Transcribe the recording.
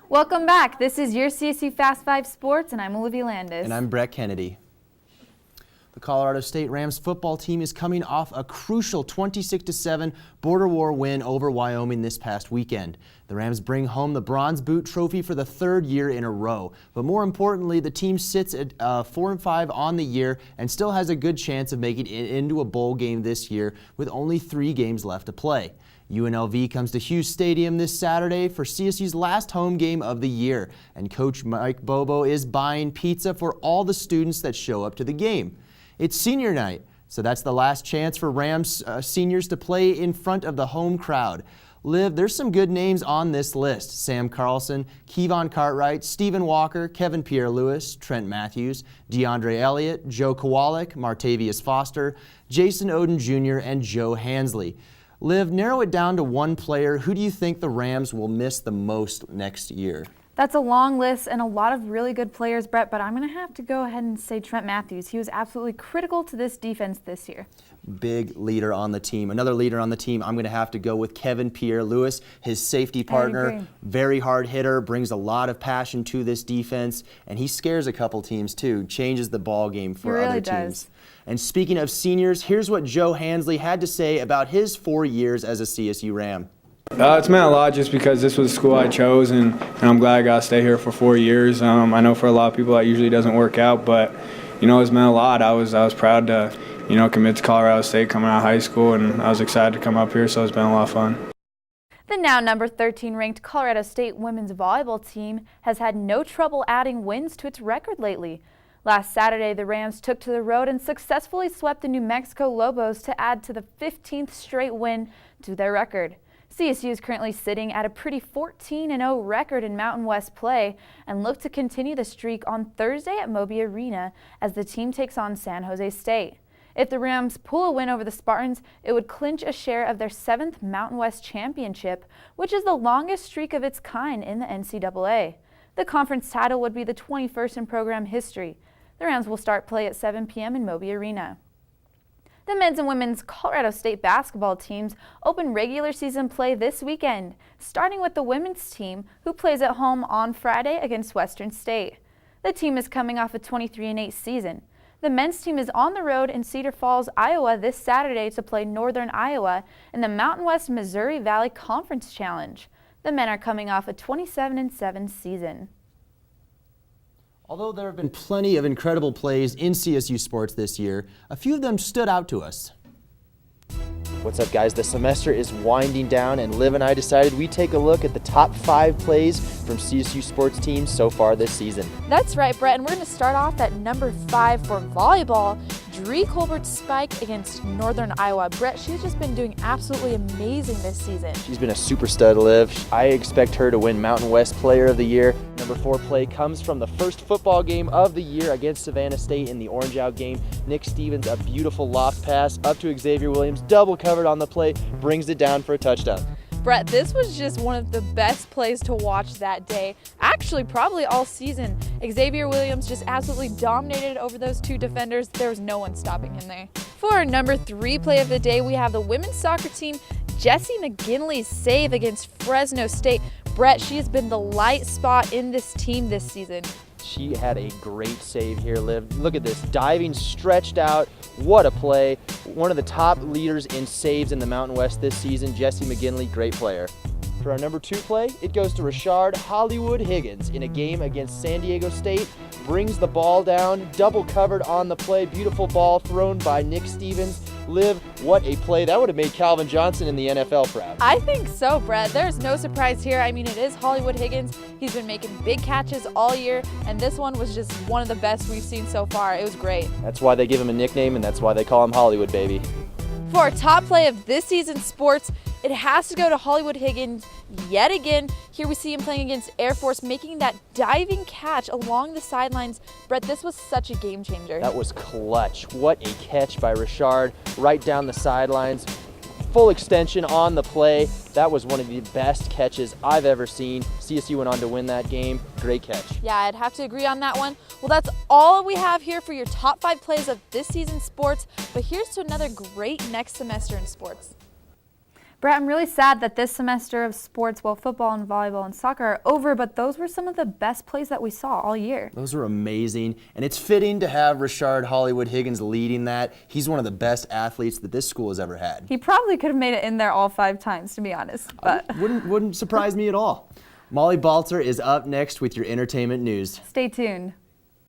Welcome back. This is your CSU Fast 5 Sports, and I'm Olivia Landis. And I'm Brett Kennedy. The Colorado State Rams football team is coming off a crucial 26-7 border war win over Wyoming this past weekend. The Rams bring home the Bronze Boot Trophy for the third year in a row. But more importantly, the team sits at 4-5 on the year and still has a good chance of making it into a bowl game this year with only 3 games left to play. UNLV comes to Hughes Stadium this Saturday for CSU's last home game of the year, and Coach Mike Bobo is buying pizza for all the students that show up to the game. It's senior night, so that's the last chance for Rams seniors to play in front of the home crowd. Liv, there's some good names on this list. Sam Carlson, Kevon Cartwright, Stephen Walker, Kevin Pierre-Louis, Trent Matthews, DeAndre Elliott, Joe Kowalik, Martavius Foster, Jason Oden Jr., and Joe Hansley. Liv, narrow it down to one player. Who do you think the Rams will miss the most next year? That's a long list and a lot of really good players, Brett, but I'm going to have to go ahead and say Trent Matthews. He was absolutely critical to this defense this year. Big leader on the team. Another leader on the team, I'm going to have to go with Kevin Pierre-Louis, his safety partner. Very hard hitter, brings a lot of passion to this defense, and he scares a couple teams too, changes the ball game for other teams. And speaking of seniors, here's what Joe Hansley had to say about his 4 years as a CSU Ram. It's meant a lot just because this was the school I chose, and I'm glad I got to stay here for 4 years. I know for a lot of people that usually doesn't work out, but, it's meant a lot. I was proud to, commit to Colorado State coming out of high school, and I was excited to come up here, so it's been a lot of fun. The now number 13 ranked Colorado State women's volleyball team has had no trouble adding wins to its record lately. Last Saturday, the Rams took to the road and successfully swept the New Mexico Lobos to add to the 15th straight win to their record. CSU is currently sitting at a pretty 14-0 record in Mountain West play and look to continue the streak on Thursday at Moby Arena as the team takes on San Jose State. If the Rams pull a win over the Spartans, it would clinch a share of their 7th Mountain West championship, which is the longest streak of its kind in the NCAA. The conference title would be the 21st in program history. The Rams will start play at 7 p.m. in Moby Arena. The men's and women's Colorado State basketball teams open regular season play this weekend, starting with the women's team, who plays at home on Friday against Western State. The team is coming off a 23-8 season. The men's team is on the road in Cedar Falls, Iowa this Saturday to play Northern Iowa in the Mountain West Missouri Valley Conference Challenge. The men are coming off a 27-7 season. Although there have been plenty of incredible plays in CSU sports this year, a few of them stood out to us. What's up, guys? The semester is winding down, and Liv and I decided we'd take a look at the top 5 plays from CSU sports teams so far this season. That's right, Brett, and we're going to start off at number 5 for volleyball. Dree Colbert's spike against Northern Iowa. Brett, she's just been doing absolutely amazing this season. She's been a super stud, Liv. I expect her to win Mountain West Player of the Year. Number 4 play comes from the first football game of the year against Savannah State in the Orange Out game. Nick Stevens, a beautiful loft pass up to Xavier Williams, double covered on the play, brings it down for a touchdown. Brett, this was just one of the best plays to watch that day. Actually, probably all season. Xavier Williams just absolutely dominated over those 2 defenders. There was no one stopping him there. For our number 3 play of the day, we have the women's soccer team, Jessie McGinley's save against Fresno State. Brett, she has been the light spot in this team this season. She had a great save here, Liv. Look at this, diving, stretched out. What a play. One of the top leaders in saves in the Mountain West this season, Jessie McGinley, great player. For our number 2 play, it goes to Rashard Hollywood Higgins in a game against San Diego State. Brings the ball down, double covered on the play. Beautiful ball thrown by Nick Stevens. Liv, what a play. That would have made Calvin Johnson in the NFL proud. I think so, Brett. There's no surprise here. I mean, it is Hollywood Higgins. He's been making big catches all year, and this one was just one of the best we've seen so far. It was great. That's why they give him a nickname, and that's why they call him Hollywood, baby. For our top play of this season's sports, it has to go to Hollywood Higgins yet again. Here we see him playing against Air Force, making that diving catch along the sidelines. Brett, this was such a game changer. That was clutch. What a catch by Rashard, right down the sidelines. Full extension on the play. That was one of the best catches I've ever seen. CSU went on to win that game. Great catch. Yeah, I'd have to agree on that one. Well, that's all we have here for your top 5 plays of this season's sports, but here's to another great next semester in sports. Brett, I'm really sad that this semester of sports, well, football and volleyball and soccer are over, but those were some of the best plays that we saw all year. Those were amazing, and it's fitting to have Rashard Hollywood Higgins leading that. He's one of the best athletes that this school has ever had. He probably could have made it in there all 5 times, to be honest. But wouldn't surprise me at all. Molly Balter is up next with your entertainment news. Stay tuned.